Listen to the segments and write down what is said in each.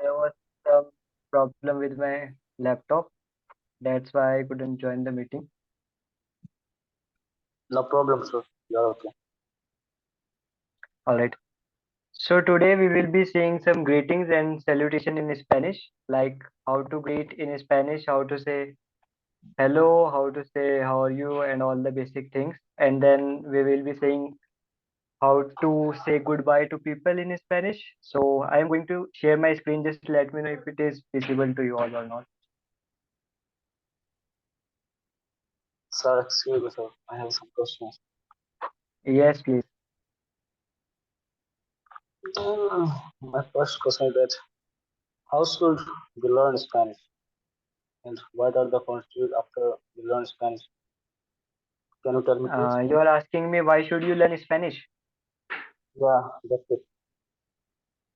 there was some problem with my laptop. That's why I couldn't join the meeting. No problem, sir. You're okay. All right. So today we will be seeing some greetings and salutation in Spanish, like how to greet in Spanish, how to say hello, how to say how are you, and all the basic things. And then we will be saying how to say goodbye to people in Spanish. So I am going to share my screen. Just let me know if it is visible to you all or not. Sir, excuse me, sir. I have some questions. Yes, please. My first question is that how should we learn Spanish? And what are the constitute after we learn Spanish? Can you tell me, please? You are asking me why should you learn Spanish? Yeah, that's it.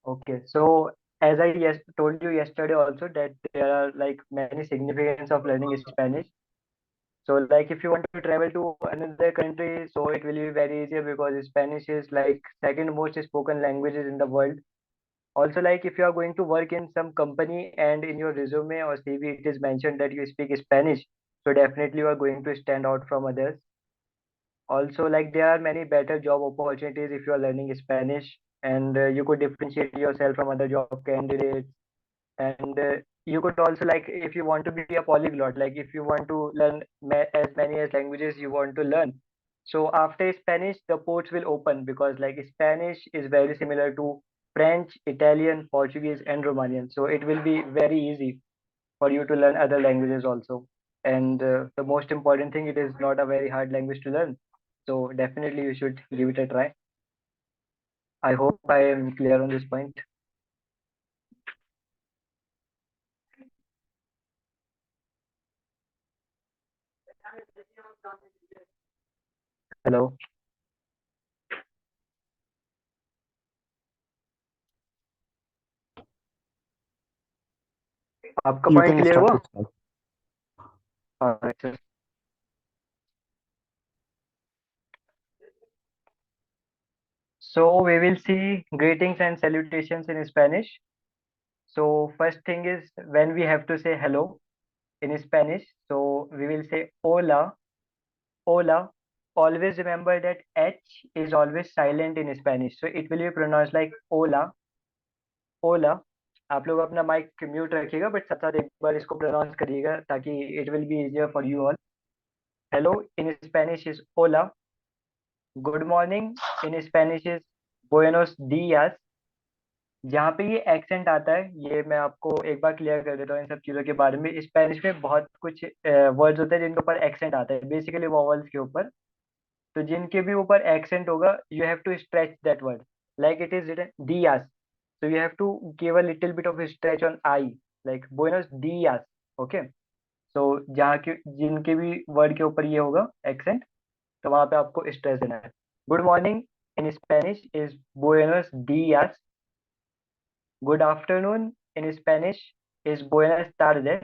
Okay, so as I told you yesterday also that there are like many significance of learning Spanish. So like if you want to travel to another country, so it will be very easier because Spanish is like second most spoken languages in the world. Also, like if you are going to work in some company and in your resume or CV it is mentioned that you speak Spanish, so definitely you are going to stand out from others. Also, like there are many better job opportunities if you are learning Spanish, and you could differentiate yourself from other job candidates. And you could also like if you want to be a polyglot, like if you want to learn as many as languages you want to learn. So after Spanish, the ports will open because like Spanish is very similar to French, Italian, Portuguese, and Romanian. So it will be very easy for you to learn other languages also. And the most important thing, it is not a very hard language to learn. So definitely you should give it a try. I hope I am clear on this point. Hello. आपका You point can clear start हुआ? this call. Alright, sir. So we will see greetings and salutations in Spanish. So first thing is when we have to say hello in Spanish. So we will say hola, hola. Always remember that H is always silent in Spanish. So it will be pronounced like hola, hola. आप लोग अपना mic mute रखिएगा but साथ साथ एक बार इसको pronounce करिएगा ताकि it will be easier for you all. Hello in Spanish is होला. Good morning in Spanish is बुएनोस días. जहाँ पे ये एक्सेंट आता है ये मैं आपको एक बार क्लियर कर देता हूँ इन सब चीज़ों के बारे में. स्पेनिश में बहुत कुछ वर्ड्स होते हैं जिनके ऊपर एक्सेंट आता है बेसिकली वॉवल्स के ऊपर. तो जिनके भी ऊपर एक्सेंट होगा you have to stretch that word like it is written días. So you have to give a little bit of a stretch on I, like buenos días. Okay. So जहाँ के जिनके भी वर्ड के ऊपर ये होगा accent तो वहां पे आपको स्ट्रेस देना है. Good morning in Spanish is buenos días. Good afternoon in Spanish is buenas tardes.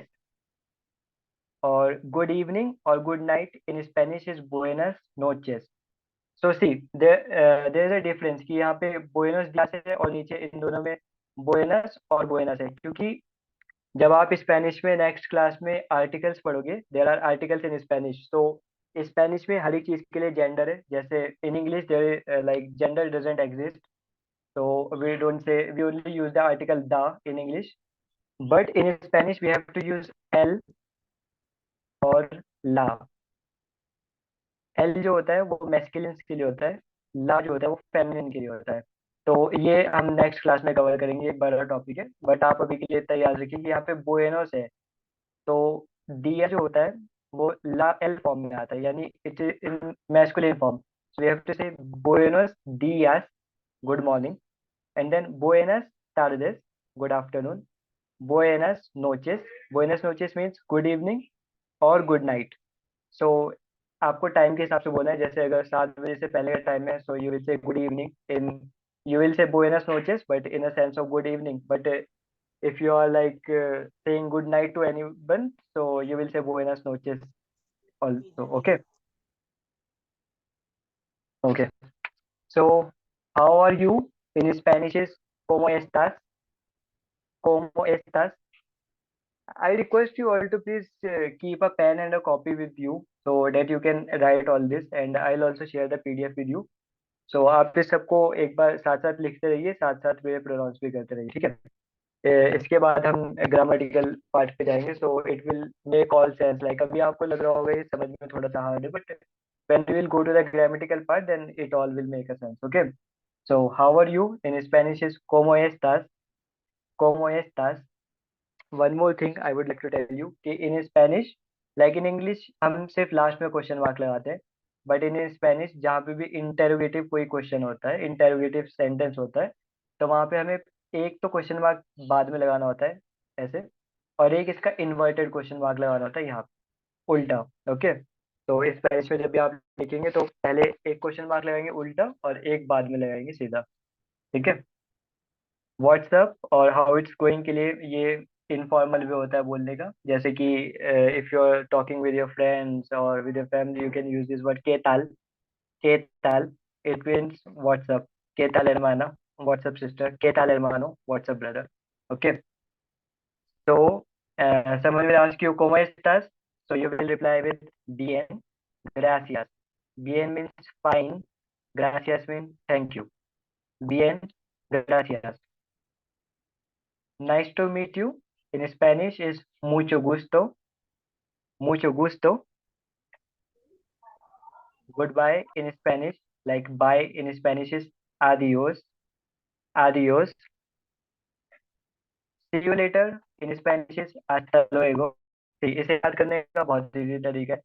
और गुड इवनिंग और good night in Spanish is buenas noches. So see there is a difference कि यहाँ पे buenos días है और नीचे इन दोनों में buenas और buenas है क्योंकि जब आप स्पेनिश में नेक्स्ट क्लास में आर्टिकल्स पढ़ोगे there are articles in Spanish. तो स्पेनिश में हर एक चीज के लिए जेंडर है जैसे in English there like gender doesn't exist. So we only use the article the in English, but in Spanish we have to use el और la. एल जो होता है वो मैस्कुलिन के लिए होता है, ला जो होता है वो फेमिनिन के लिए होता है. तो ये हम नेक्स्ट क्लास में कवर करेंगे, एक बड़ा टॉपिक है बट आप अभी के लिए तैयार रखिए कि यहाँ पे बुएनोस है. तो दिया जो होता है वो ला एल फॉर्म में आता है यानी it is in masculine form. So we have to say बुएनोस días, good morning. And then buenas tardes, good afternoon. Buenas noches. Buenas noches means good evening और good night. So आपको time के हिसाब से बोलना है जैसे अगर 7 बजे से पहले का टाइम है so you will say good evening in, you will say buenas noches but in a sense of good evening. But if you are like saying good night to anyone so you will say buenas noches also. Okay. Okay. So how are you in Spanish is como estás. ¿Cómo estás? I request you all to please keep a pen and a copy with you so that you can write all this, and I'll also share the PDF with you. So आप इस सबको एक बार साथ साथ लिखते रहिए, साथ साथ मेरे प्रोनाउंस भी करते रहिए, ठीक है? इसके बाद हम ग्रामेटिकल पार्ट पे जाएंगे, सो it will make all sense. Like अभी आपको लग रहा होगा ये समझ में थोड़ा सा हार्ड है, but when we will go to the grammatical part, then it all will make a sense. Okay, so how are you in Spanish is ¿cómo estás? ¿Cómo estás? One more thing I would like to tell you कि in Spanish, like in English हम सिर्फ last में question mark लगाते हैं, but in Spanish जहाँ पे भी interrogative कोई क्वेश्चन होता है, इंटेरोगेटिव सेंटेंस होता है, तो वहाँ पे हमें एक तो क्वेश्चन मार्क बाद में लगाना होता है ऐसे, और एक इसका इन्वर्टेड क्वेश्चन मार्क लगाना होता है यहाँ पे उल्टा। ओके, तो इस स्पेनिश में जब भी आप लिखेंगे तो पहले एक क्वेश्चन मार्क लगाएंगे उल्टा और एक बाद में लगाएंगे सीधा। ठीक है? व्हाट्सअप और हाउ इट्स गोइंग के लिए ये इनफॉर्मल वे होता है बोलने का, जैसे कि if you are talking with your friends और with your family, you can use this word के ताल। के ताल, इट मीन्स व्हाट्सअप। के ताल hermana, व्हाट्सअप सिस्टर। के ताल hermano, what's up brother. Okay, so someone will ask you cómo estás, so you will reply with bien, gracias. Bien means fine, gracias means thank you. Bien, gracias. Nice to meet you in Spanish is mucho gusto, mucho gusto. Goodbye in Spanish, like bye in Spanish is adios, adios. See you later in Spanish is hasta luego. See, इसे याद करने का बहुत easy तरीका है।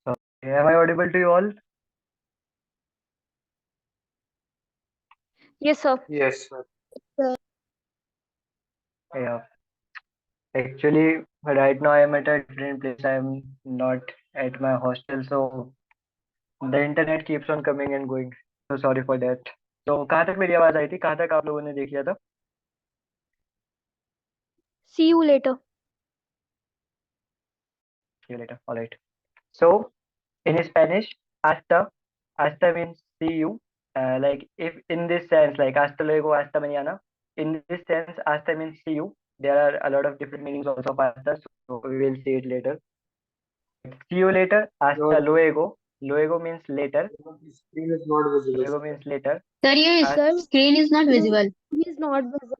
So, am I audible to you all? Yes, sir. Yes, sir. Yeah. Actually, right now I am at a different place. I am not at my hostel, so the internet keeps on coming and going. So sorry for that. तो कहाँ तक मेरी आवाज आई थी? कहाँ तक आप लोगों ने देख लिया था? See you later. See you later. All right. So in Spanish, hasta, hasta means see you. Like if in this sense, like hasta luego, hasta mañana. In this sense, hasta means see you. There are a lot of different meanings also of hasta, so we will see it later. See you later. Hasta Your luego. Luego means later. screen is not visible, Luego sir. means later. Sir, your Hasta, screen is not visible. He is not visible.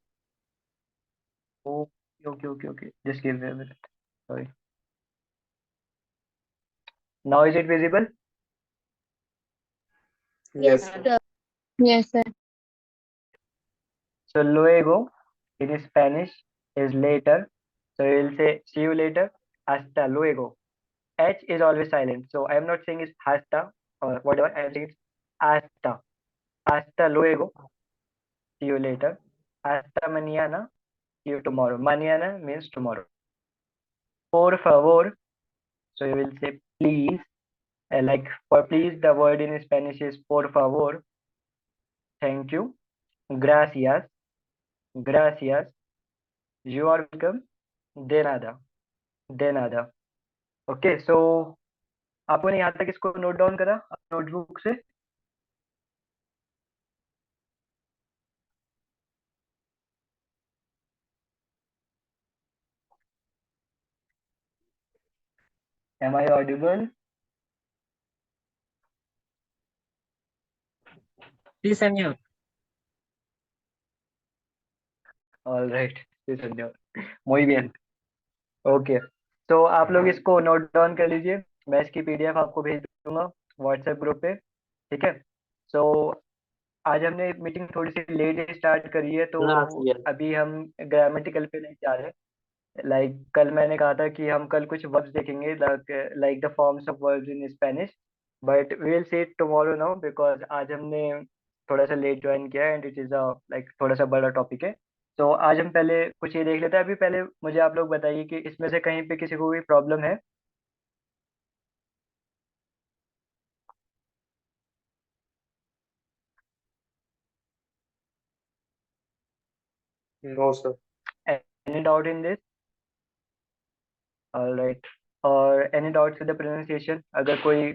okay. Just give me a minute. Sorry. Now is it visible? Yes, Yes, sir. sir. Yes, sir. So luego in Spanish is later. So you will say see you later. Hasta luego. H is always silent. So I am not saying it's hasta or whatever. I am saying it's hasta. Hasta luego. See you later. Hasta mañana. See you tomorrow. Mañana means tomorrow. Por favor. So you will say please. Like for please, the word in Spanish is por favor, thank you, gracias, gracias, you are welcome, de nada, de nada. Okay, so आपको ने यहाँ तक इसको note down करा notebook से? Am I audible? Sí, señor. All right, sí señor. Muy bien. Okay, तो आप लोग इसको नोट डाउन कर लीजिए। मैं इसकी पीडीएफ आपको भेज दूंगा व्हाट्सएप ग्रुप पे, ठीक है? सो आज हमने मीटिंग थोड़ी सी लेट स्टार्ट करी है, तो Gracias. अभी हम ग्रामेटिकल पे नहीं जा रहे। लाइक कल मैंने कहा था कि हम कल कुछ वर्ब्स देखेंगे, like the forms of verbs in Spanish, but we will see it tomorrow now, because आज हमने थोड़ा सा लेट ज्वाइन किया है and it is a like थोड़ा सा बड़ा टॉपिक है। तो आज हम पहले कुछ ये देख लेते हैं। अभी पहले मुझे आप लोग बताइए कि इसमें से कहीं पे किसी को कोई प्रॉब्लम है? No, sir. Any doubt in this? Alright. और any doubts with the pronunciation? अगर कोई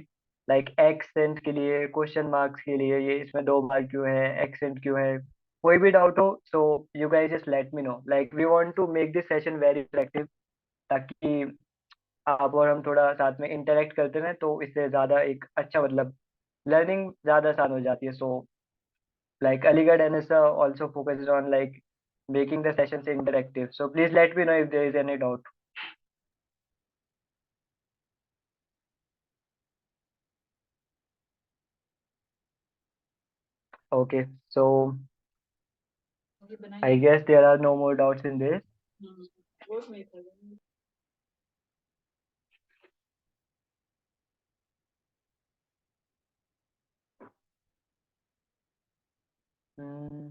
लाइक एक्सेंट के लिए, क्वेश्चन मार्क्स के लिए, ये इसमें दो बार क्यों है, एक्सेंट क्यों है, कोई भी डाउट हो, so you guys just let me know. Like we want to make this session very interactive, ताकि आप और हम थोड़ा साथ में इंटरेक्ट करते रहें, तो इससे ज़्यादा एक अच्छा मतलब लर्निंग ज़्यादा आसान हो जाती है। So like Aligarh NSA also focuses on like making the sessions interactive. So please let me know if there is any doubt. Okay, so I guess there are no more doubts in this. Hmm,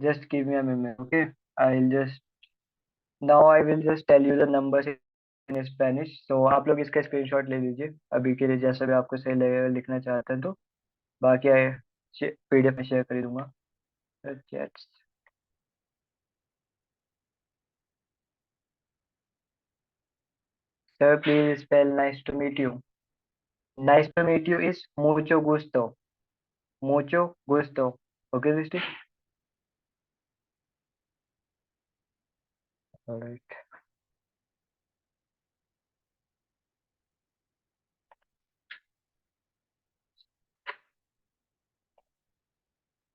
just give me a minute, okay? I'll just now I will just tell you the numbers in Spanish. So आप लोग इसका screenshot ले लीजिए अभी के लिए, जैसा भी आपको सही लगेगा लिखना चाहते हैं तो। बाकी PDF में शेयर कर दूंगा chats. Sir, please spell nice to meet you. Nice to meet you is mucho gusto. Mucho gusto. Okay, Dृष्टि? All right.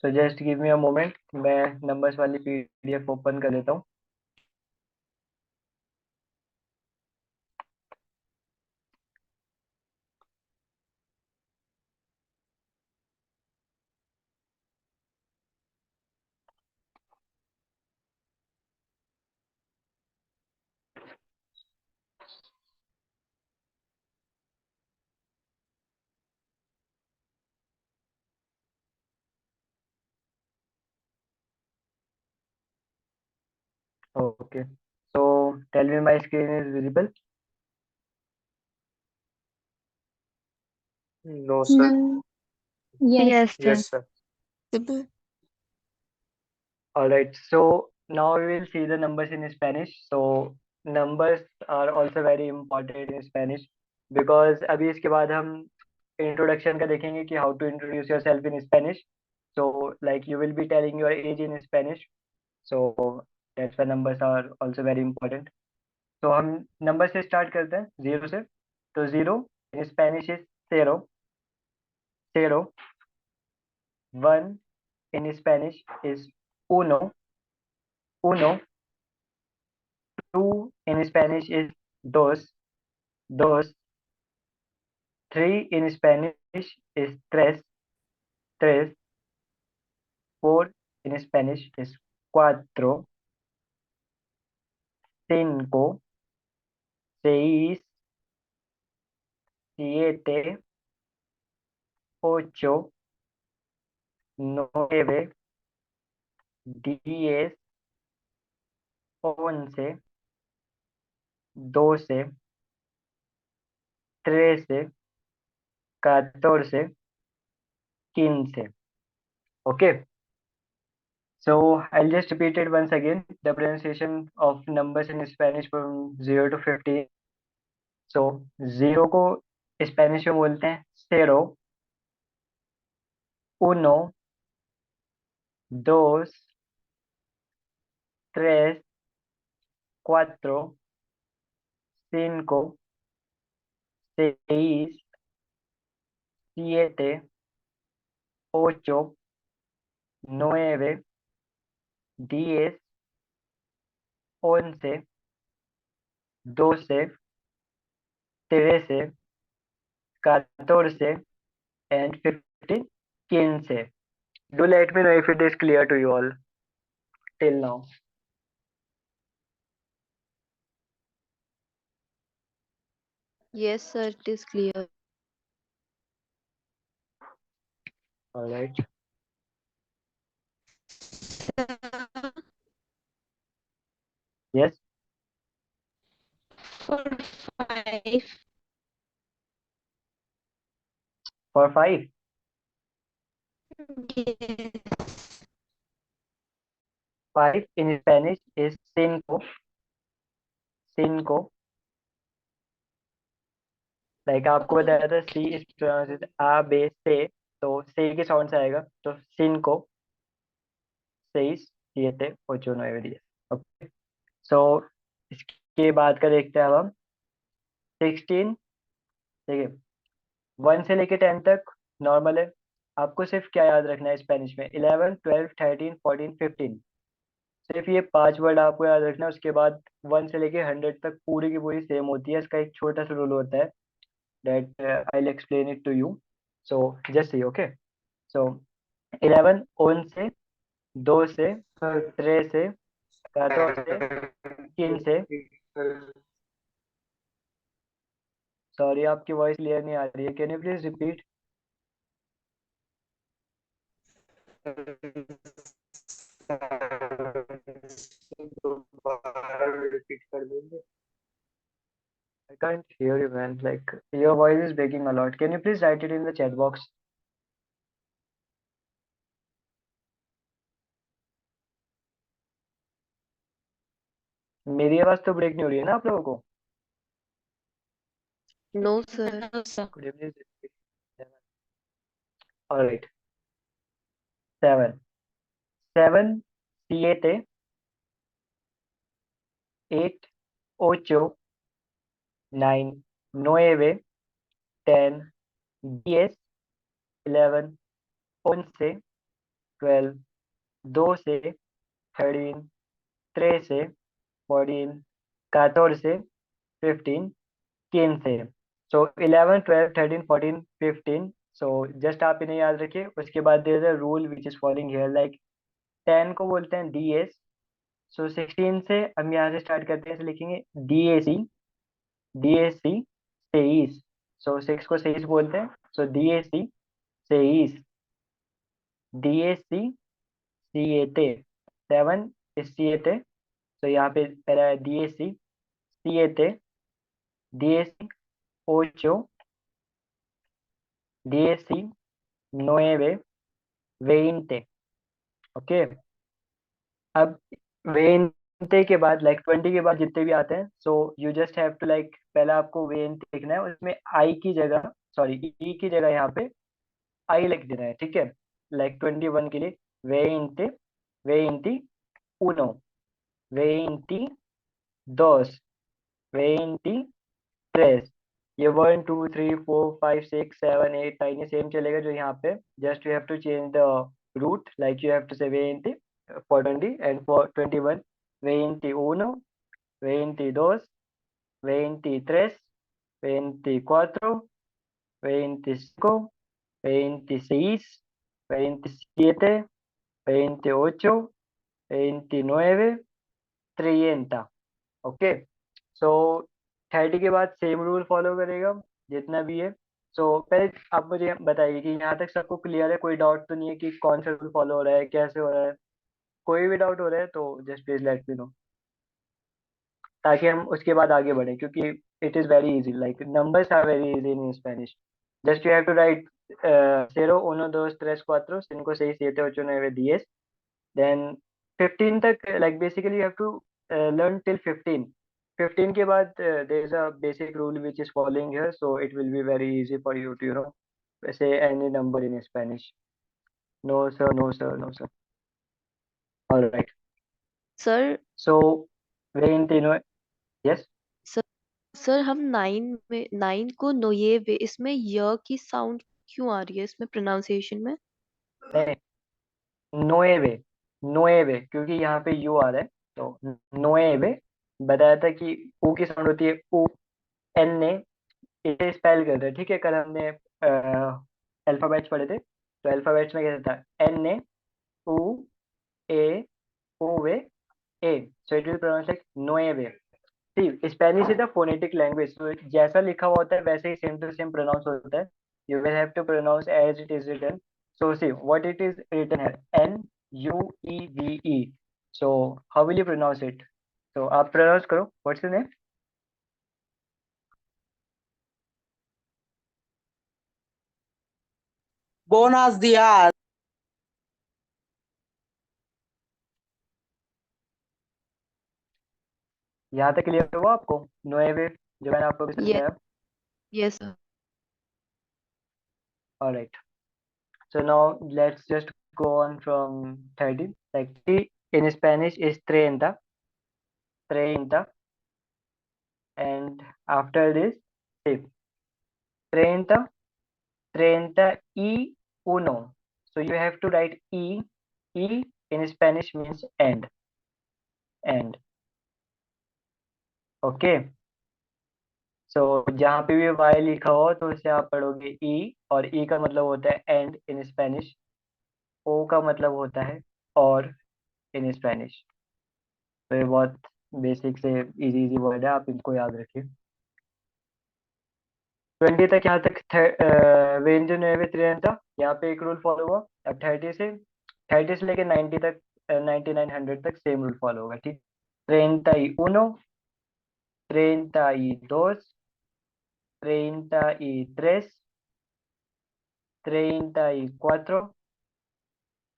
So just give me a moment. मैं numbers वाली PDF ओपन कर लेता हूँ। Okay. So tell me my screen is visible. No, sir. No. Yes. Yes, sir. All right. So now we will see the numbers in Spanish. So numbers are also very important in Spanish, because अभी इसके बाद हम introduction का देखेंगे कि how to introduce yourself in Spanish. So like you will be telling your age in Spanish. So that's why numbers are also very important. तो हम number से स्टार्ट करते हैं, जीरो से। तो zero in Spanish is cero, cero. One in Spanish is uno, uno. Two in Spanish is dos, dos. Three in Spanish is tres, tres. Four in Spanish is cuatro, cinco, seis, siete, ocho, nueve, 10, 11, 12, 13, 14, 15. Okay. So I'll just repeat it once again. The pronunciation of numbers in Spanish from 0 to 15. So 0 को Spanish में बोलते हैं cero, uno, dos, tres, cuatro, cinco, seis, siete, ocho, nueve, 10, 11, 12, 13, 14, and 15, 15. Do let me know if it is clear to you all till now. Yes, sir, it is clear. All right. Yes. For 5. For 5. Yes. 5 in Spanish is cinco. Cinco. Like आपको बताया था C is pronounced A, B, C. तो C के sound से आएगा तो cinco, 6, 7, 8, 9, 10. Okay. सो इसके बाद का देखते हैं अब हम 16. ठीक है. 1 से लेके 10 तक नॉर्मल है. आपको सिर्फ क्या याद रखना है स्पेनिश में 11, 12, 13, 14, 15. सिर्फ ये 5 वर्ड आपको याद रखना है. उसके बाद 1 से लेके 100 तक पूरी की पूरी सेम होती है. इसका एक छोटा सा रूल होता है that I'll explain it to you. So just see, okay. So 11 on से 2 से 3 से 14 से 3 से. सॉरी आपकी वॉइस क्लियर नहीं आ रही है. Can you please repeat? Repeat कर देंगे. I can't hear you, man. Like your voice is breaking a lot. Can you please write it in the chat box? मेरी आवाज तो ब्रेक नहीं हो रही है ना आप लोगों को? No, sir. No, sir. Could you please repeat? All right. 7. 7, 7, 8, 8, 9, 9, 10, 10, 11, 11, 12, 12, 13, 13, 14, 14, 15, 15. So 11, 12, 13, 14, 15. So just आप इन्हें याद रखिए. उसके बाद there is a rule which is following here. Like 10 को बोलते हैं DS. So 16 से हम यहाँ से स्टार्ट करते हैं. लिखेंगे DAC, DAC, 23. So 6 को 23 बोलते हैं. So DAC, 23. DAC, 7. 7 is 7. So यहाँ पे पहला है DAC, 7, DAC, 8, DAC, 9, 20. ओके. अब 20 के बाद लाइक 20 के बाद जितने भी आते हैं so you just have to like पहले आपको 20 लिखना है. उसमें आई की जगह सॉरी ई की जगह यहाँ पे आई लिख देना है. ठीक है. लाइक 21 के लिए 20, 21, 22, 23. ये 1, 2, 3, 4, 5, 6, 7, 8, 9 ये सेम चलेगा जो यहाँ पे. Just you have to change the route. Like you have to say 20 for 20 and for 21 21, 22, 23, 24, 25, 26, 27, 28, 29, 30. Okay. सो 30 के बाद सेम रूल फॉलो करेगा जितना भी है. सो पहले आप मुझे बताइए कि यहाँ तक सबको क्लियर है. कोई डाउट तो नहीं है कि कौन सा रूल फॉलो हो रहा है, कैसे हो रहा है? कोई भी डाउट हो रहा है तो just please let me know ताकि हम उसके बाद आगे बढ़े क्योंकि it is very easy. Like numbers are very easy in Spanish. just you have to write 0, 1, 2, 3, 4, 5, 6, 7, 8, 9, 10. Then 15 tak, like basically you have to learn till 15. 15 के बाद there is a basic rule which is following here, so it will be very easy for you to say any number in Spanish. No sir, no sir, no sir. All right. Sir So वे इन तीनों, yes. Sir हम 9 को नोये इसमें य की sound क्यों आ रही है इसमें प्रोनाउंसिएशन में? नहीं, नोएवे, नोएवे, क्योंकि यहाँ पे यू आ रहा है, तो नोएवे बताया था कि ऊ की साउंड होती है ऊ, एन ने इसे स्पेल कर रहे, ठीक है। कल हमने अल्फाबेट्स पढ़े थे, तो अल्फाबेट्स में कैसा था, एन ने ऊ ए ओ V E, so it will pronounce like नोएवे। See Spanish is a phonetic language, तो जैसा लिखा हुआ होता है वैसे ही सेम टू सेम प्रोनाउंस होता है। You will have to pronounce as it is written. So see what it is written है, N U E V E, so how will you pronounce it? तो आप प्रोनाउंस करो, what's your name? Buenos días. यहाँ तक clear हुआ आपको नोएवे जो मैंने आपको अभी समझाया? Yes sir. Alright. So now let's just go on from 30. Like T in Spanish is 30, 30, and after this, say 30, 30 y uno. So you have to write E. E in Spanish means end. End. Okay. So जहाँ पे भी y लिखा हो तो उसे आप पढ़ोगे E, और E का मतलब होता है end in Spanish. O का मतलब होता है और in Spanish. तो ये बहुत बेसिक से इजी इजी वर्ड है, आप इनको याद रखिए। 20 तक यहाँ तक व्यंजन था, यहाँ पे एक रूल फॉलो हुआ। अब 30 से लेके 90 तक, 99 100 तक सेम रूल फॉलो होगा, ठीक। 31, 32, 33, 34,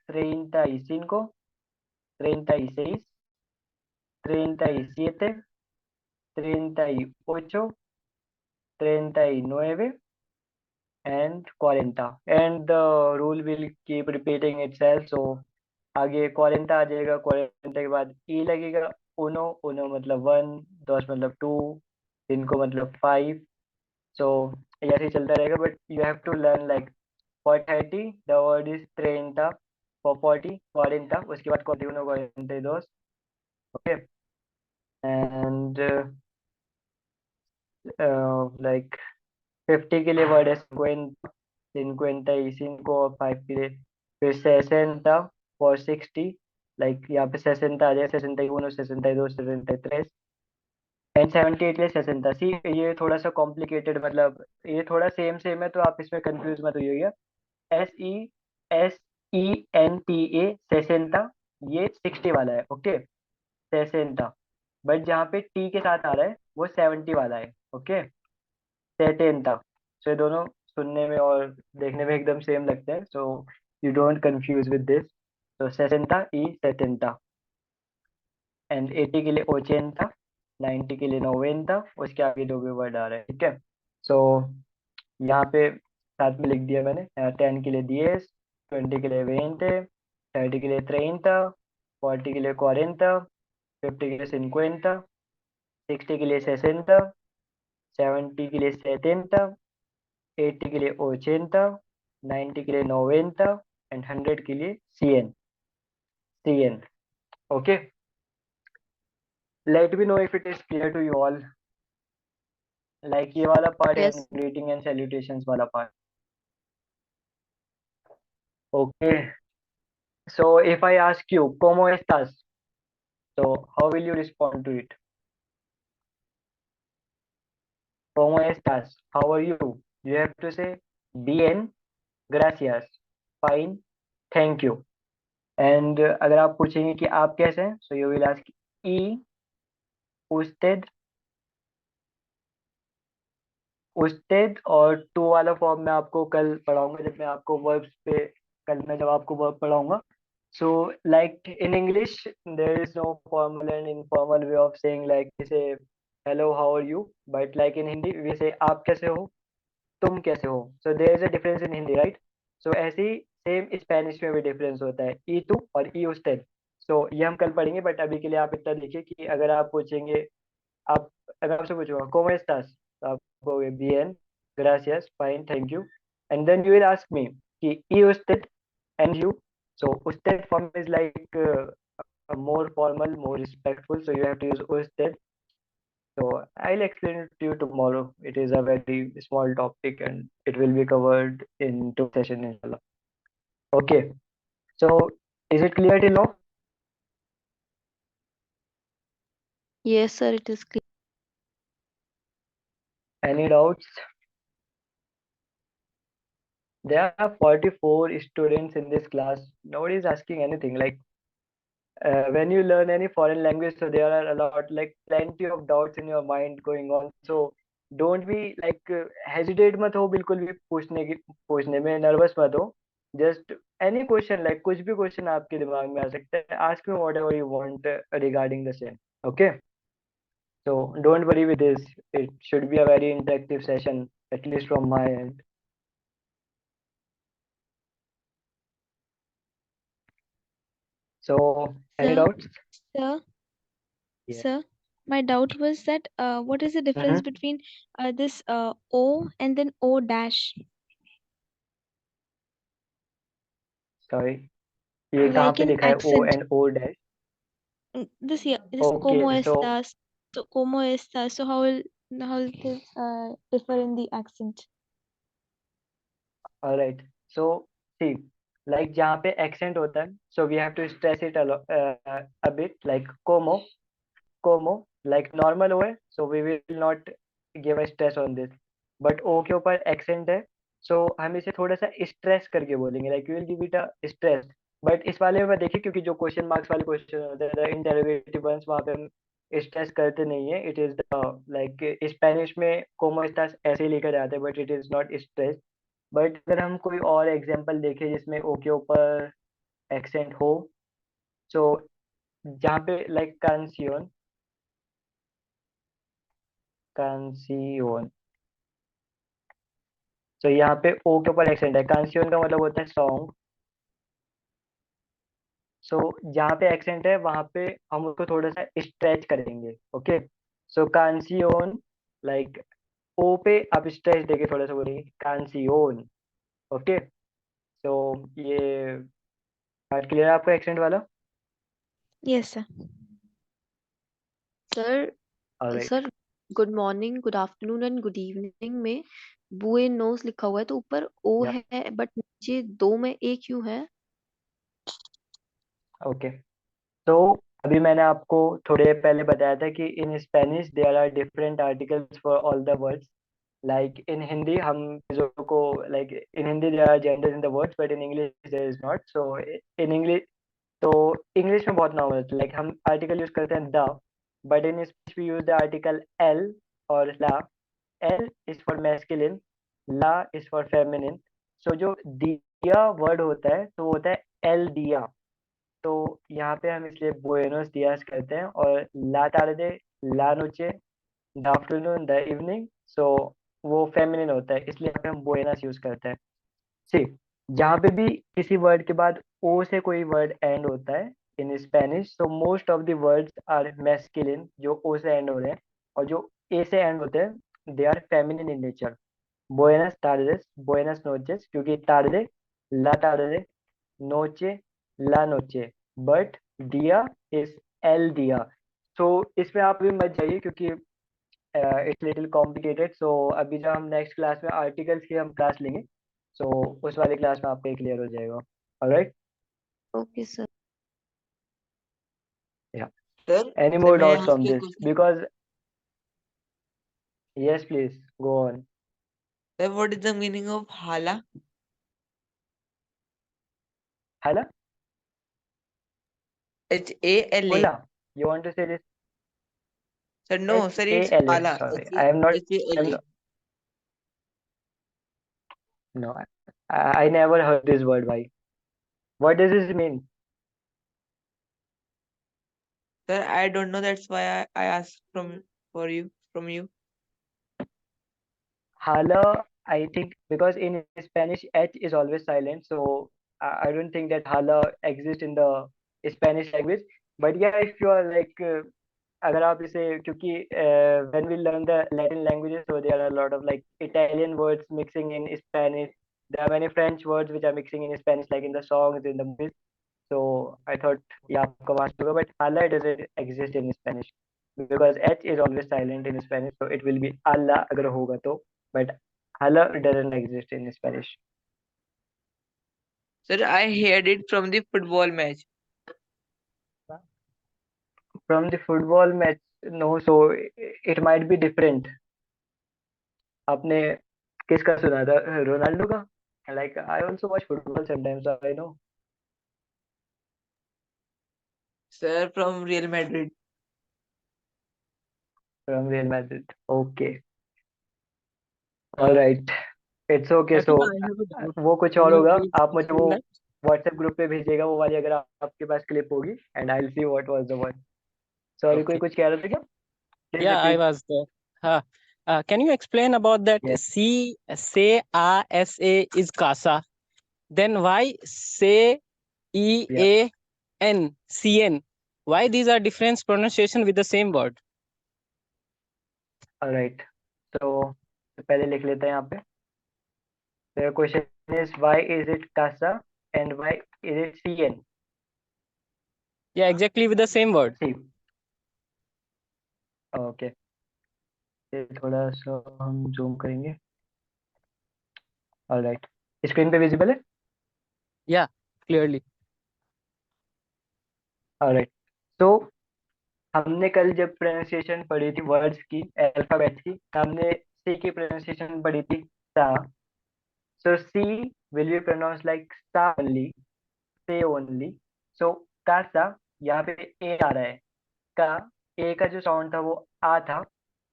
35, 36, 37, 38, 39 and 40, and the rule will keep repeating itself. So आगे 40 आ जाएगा, 40 के बाद ई लगेगा, उनो, उनो मतलब 1, dos मतलब 2, cinco मतलब 5, so ऐसे ही चलता रहेगा। But you have to learn like for 30 the word is 30, for 40 40, उसके बाद 41, 42, ओके। एंड लाइक 50 के लिए वर्ड है 55 और 5 के लिए फिर 60 और 60, लाइक यहाँ पे 60 आ जाए, 61, 62, 63 एंड 78 के लिए 60। सी ये थोड़ा सा कॉम्प्लिकेटेड, मतलब ये थोड़ा सेम सेम है, तो आप इसमें कंफ्यूज मत होइएगा। SESENTA 60, ये 60 वाला है, ओके, 60। बट जहाँ पे टी के साथ आ रहा है वो 70 वाला है, ओके, 70। सो ये दोनों सुनने में और देखने में एकदम सेम लगते हैं, so you don't confuse with this. तो 60 y 70, एंड 80 के लिए 80, 90 के लिए 90, उसके आगे जो भी वर्ड आ रहा है, ठीक है। सो यहाँ पे साथ में लिख दिया मैंने, 10 के लिए 10, 20 के लिए 20, 30 के लिए 30, 40 के लिए 40, 50 के लिए 50, 60 के लिए 60, 70 के लिए 70, 80 के लिए 80, 90 के लिए 90 एंड 100 के लिए CN, CN, okay. Let me know if it is clear to you all. Like ये वाला part है Yes. greeting and salutations वाला part. Okay. So if I ask you, ¿Cómo estás? So how will you respond to it? ¿Cómo estás? How are you? You have to say bien, gracias, fine, thank you. And अगर आप पूछेंगे कि आप कैसे हैं, so you will ask y usted, usted और to वाला form मैं आपको कल पढ़ाऊंगा जब मैं आपको वर्ब्स पे कल मैं जब आपको वर्ब पढ़ाऊंगा. So like in English there is no formal and informal way of saying like we say hello how are you, but like in Hindi we say आप कैसे हो, तुम कैसे हो. So there is a difference in Hindi, right? So ऐसे ही same Spanish में भी difference होता है ई टू और ई usted. So ये हम कल पढ़ेंगे, बट अभी के लिए आप इतना देखिए कि अगर आप पूछेंगे, आप अगर आपसे पूछूंगा cómo estás, तो आप कहोगे bien, gracias, fine, thank you, and then you will ask me कि y usted and you. So usted form is like a more formal, more respectful, so you have to use usted. So I'll explain it to you tomorrow. It is a very small topic and it will be covered in two sessions, inshallah. Okay, so is it clear till now? Yes, sir, it is clear. Any doubts? There are 44 students in this class. Nobody is asking anything. Like when you learn any foreign language, so there are a lot, like plenty of doubts in your mind going on. So don't be like hesitate मत हो बिल्कुल भी पूछने में nervous मत हो. Just any question, like कुछ भी question आपके दिमाग में आ सकता है. Ask me whatever you want regarding the same. Okay. So don't worry with this. It should be a very interactive session, at least from my end. So any Sir, doubts? sir, Yeah. sir, my doubt was that what is the difference Mm-hmm. between this O and then O dash? Sorry. ये कहाँ Like पे in लिखा है O accent. and O dash? This here, this Okay, como so estás? So como estás? So how will this differ in the accent? alright. So see, like जहाँ पे accent होता है, so we have to stress it a bit, like como, like normal O है, so we will not give a stress on this. But O के ऊपर accent है, so हम इसे थोड़ा सा stress करके बोलेंगे, like we will give it a stress. But इस वाले में देखिए, क्योंकि जो क्वेश्चन मार्क्स वाले क्वेश्चन होते हैं, the interrogative ones, वहाँ पे हम स्ट्रेस करते नहीं है. इट इज लाइक स्पेनिश में como estás ऐसे ही लिखा जाता है, but it is not stress. But अगर हम कोई और एग्जांपल देखें जिसमें ओ के ऊपर एक्सेंट हो, सो जहाँ पे लाइक कांसियोन, सो यहाँ पे ओ के ऊपर एक्सेंट है. कांसियोन का मतलब होता है सॉन्ग. सो जहाँ पे एक्सेंट है वहां पे हम उसको थोड़ा सा स्ट्रेच करेंगे. ओके. सो कांसियोन, लाइक ओ पे आप स्ट्रेच देके थोड़ा सा बोलेंगे कांसियोन. ओके. सो ये बात क्लियर है आपको एक्सेंट वाला? Yes, sir. Sir alright. Sir good morning, good afternoon and good evening में बुएनोस लिखा हुआ है, तो ऊपर ओ या है बट नीचे दो में ए क्यों है? ओके. तो अभी मैंने आपको थोड़े पहले बताया था कि in Spanish there are different articles for all the words. Like in Hindi हम चीजों को, like in Hindi there are genders in the words, but in English there is not. So in English, तो इंग्लिश में बहुत नॉर्मल, लाइक हम article use करते हैं the, but in Spanish we use the article एल और ला. एल इज फॉर मैस्कुलिन, ला इज फॉर फेमिनिन. सो जो दिया वर्ड होता है तो वो होता है एल दिया. तो यहाँ पे हम इसलिए बुएनोस दियास कहते हैं. और ला टारडे, ला नोचे, द आफ्टरनून, द इवनिंग, सो वो फेमिनिन होता है, इसलिए यहाँ पे हम बुएनास यूज करते हैं. सी, जहाँ पे भी किसी वर्ड के बाद ओ से कोई वर्ड एंड होता है इन स्पेनिश, तो most of the words are masculine जो ओ से एंड हो रहे हैं, और जो ए से एंड होते हैं they are feminine in nature. बुएनस टारडेस, बुएनस नोचेस, क्योंकि टारडे, ला टारडे, नोचे, ला नोचे, बट दिया इज एल दिया. सो इसमें आप भी मत जाइए क्योंकि इट्स लिटिल कॉम्प्लिकेटेड. सो अभी जब हम नेक्स्ट क्लास में आर्टिकल्स की हम क्लास लेंगे, सो उस वाले क्लास में आपको क्लियर हो जाएगा. ऑलराइट. Okay sir. या Sir, any sir, more may I doubts ask on you a this? question? Because yes please go on. Sir, what is the meaning of hala? hala, H-A-L-A. hola, you want to say this? Sir, no, H sir, A it's L A, hala. sorry, I am not, I'm H-A-L-A. not, No, I never heard this word. Why? What does this mean? Sir, I don't know. That's why I asked from you. Hala, I think because in Spanish H is always silent, so I don't think that hala exists in the Spanish language. But yeah, if you are like अगर आप इसे क्योंकि when we learn the Latin languages, so there are a lot of like Italian words mixing in Spanish. There are many French words which are mixing in Spanish, like in the songs, in the movies. So I thought yeah, आपको मालूम होगा, but hala doesn't exist in Spanish because H is always silent in Spanish, so it will be Allah अगर होगा तो, but hala doesn't exist in Spanish. Sir, I heard it from the football match. From the football match, no, so it might be different. आपने किसका सुना था? Ronaldo का? Like I also watch football sometimes, so I know. Sir, from Real Madrid. From Real Madrid. Okay. All right. It's okay. Fatima, So I have a doubt. वो कुछ Can और you होगा. please आप मुझे वो explain that? WhatsApp group पे भेजिएगा वो वाली, अगर आपके पास क्लिप होगी, and I'll see what was the one. Sorry, कोई Okay. कुछ कह रहे थे क्या? Please Yeah, I repeat. was there. Can you explain about that Yes. C-A-S-A is casa? Then why Yeah. C-E-A-N-C-N? Why these are different pronunciation with the same word? All right. So पहले लिख लेते हैं यहाँ पे. The question is why is it casa and why is it CN? Yeah, exactly with the same word. See. Okay. ये थोड़ा सा हम जूम करेंगे. All right. स्क्रीन पे विजिबल है? Yeah, clearly. All right. So हमने कल जब प्रोनाउंसिएशन पढ़ी थी वर्ड्स की, अल्फाबेट्स की, हमने सी की प्रोनाउंसिएशन पढ़ी थी सा. So C will be pronounced like sa only, say only. So casa, यहाँ पे ए आ रहा है. का ए का जो साउंड था वो आ था,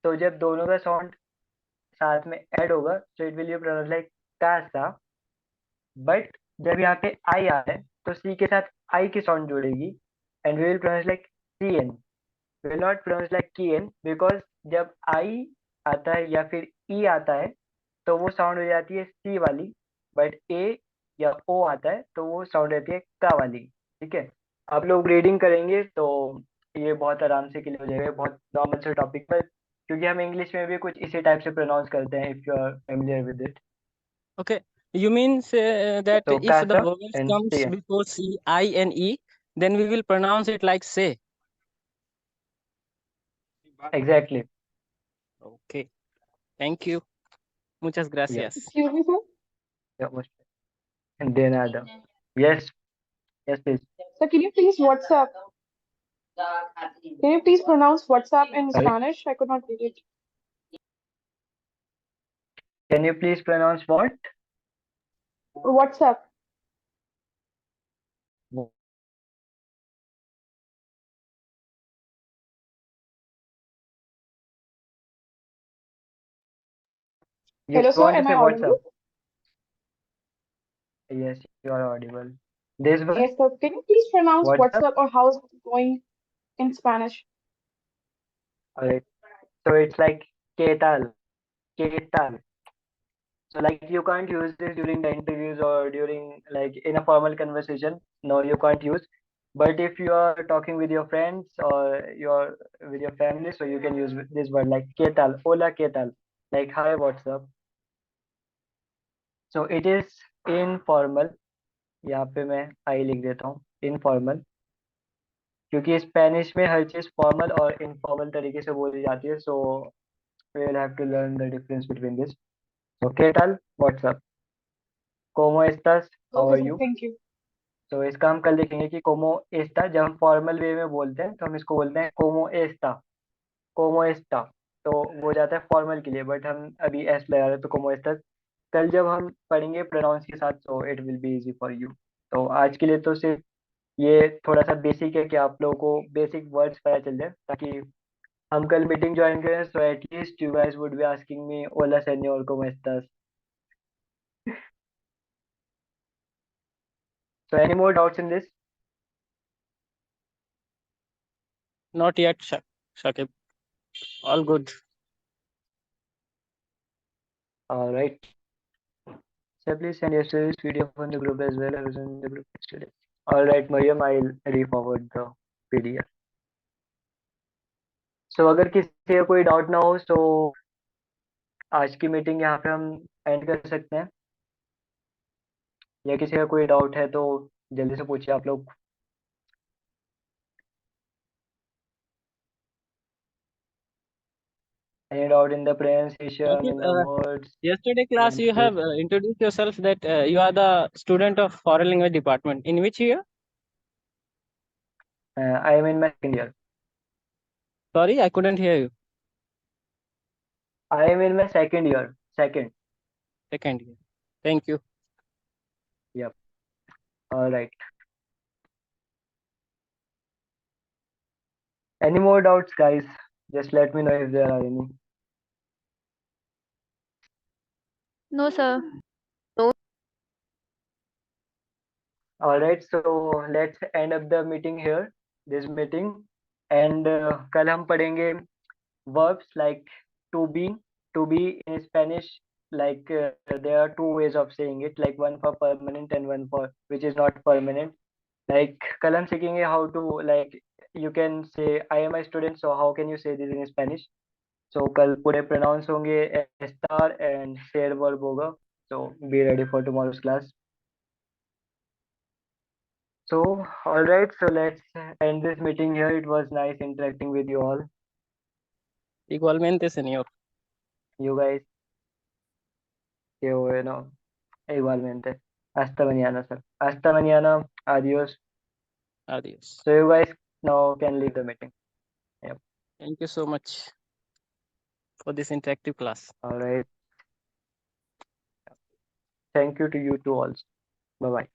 तो जब दोनों का साउंड साथ में ऐड होगा तो it will be pronounce like casa. बट जब यहाँ पे आई आ रहा है तो सी के साथ आई की साउंड जुड़ेगी and we will pronounce like सी एन. विल नॉट प्रोनाउंस लाइक की एन, बिकॉज जब आई आता है या फिर ई आता है तो वो साउंड हो जाती है सी वाली, बट ए या ओ आता है तो वो साउंड रहती है का वाली. ठीक है, आप लोग रीडिंग करेंगे तो ये बहुत आराम से क्लियर हो जाएगा, बहुत नॉर्मल से टॉपिक पर, क्योंकि हम इंग्लिश में भी कुछ इसी टाइप से प्रोनाउंस करते हैं, if you are familiar with it. Okay. You mean that So if the casa vowels and comes say. before C, I, and E, then we will pronounce it like say. Exactly. Okay. Thank you. Muchas gracias. Excuse me, sir. Yeah, most. And then other. Yes, yes, please. So can you please WhatsApp? Can you please pronounce WhatsApp in Sorry? Spanish? I could not read it. Can you please pronounce what? WhatsApp. You Hello, sir. want to Am I say audible? WhatsApp? Yes, you are audible. This one? Yes, sir. Can you please pronounce WhatsApp? WhatsApp or how's it going in Spanish? Alright. So it's like ¿qué tal? ¿Qué tal? So like you can't use this during the interviews or during like in a formal conversation. No, you can't use. But if you are talking with your friends or you're with your family, so you can use this word like ¿qué tal? Hola, ¿qué tal? Like hi, what's up? So it is informal. यहाँ पे मैं आई लिख देता हूँ, informal, क्योंकि Spanish में हर चीज formal और इनफॉर्मल तरीके से बोली जाती है. So we will have to learn the difference between this. So ¿qué tal? What's up. ¿Cómo estás? How Okay, are sir. you? Thank you. तो इसका हम कल देखेंगे कि ¿cómo está जब हम फॉर्मल वे में बोलते हैं तो हम इसको बोलते हैं ¿cómo está? ¿Cómo está? तो वो जाता है फॉर्मल के लिए, बट हम अभी एस लगा रहे हैं तो ¿cómo estás? कल जब हम पढ़ेंगे प्रोनाउंस के साथ, सो it will be easy for you. तो आज के लिए तो सिर्फ ये थोड़ा सा बेसिक है कि आप लोगों को बेसिक वर्ड्स पता चल जाए, ताकि हम कल मीटिंग ज्वाइन करें. So at least you guys would be asking me ओला सेन्योर, ¿cómo estás? So any more doubts in this? Not yet, Shakib. All good. All right. So please send yesterday's PDF on the group as well. I was in the group yesterday. All right, Mariam, I'll re-forward the PDF. So अगर किसी का कोई doubt ना हो तो आज की meeting यहाँ पे हम एंड कर सकते हैं, या किसी का कोई डाउट है तो जल्दी से पूछिए आप लोग. Any doubt in the pronunciation, Shakib, in the words? yesterday class you have introduced yourself that you are the student of foreign language department. In which year? I am in my second year. Sorry, I couldn't hear you. I am in my second year. Second. Second year. Thank you. Yep. All right. Any more doubts, guys? Just let me know if there are any. No, sir. All right. So let's end up the meeting here. This meeting. And कल हम पढ़ेंगे verbs like to be. To be in Spanish, like there are two ways of saying it. Like one for permanent and one for which is not permanent. Like कल हम सीखेंगे how to, like you can say I am a student. So how can you say this in Spanish? So कल पूरे pronounce होंगे estar and share verb होगा. So be ready for tomorrow's class. So all right, so let's end this meeting here. It was nice interacting with you all. Igualmente, señor. You guys, que bueno, igualmente. Hasta mañana, sir. Hasta mañana. Adios. Adios. So you guys now can leave the meeting. Yep. Thank you so much for this interactive class. All right. Thank you to you two also. Bye bye.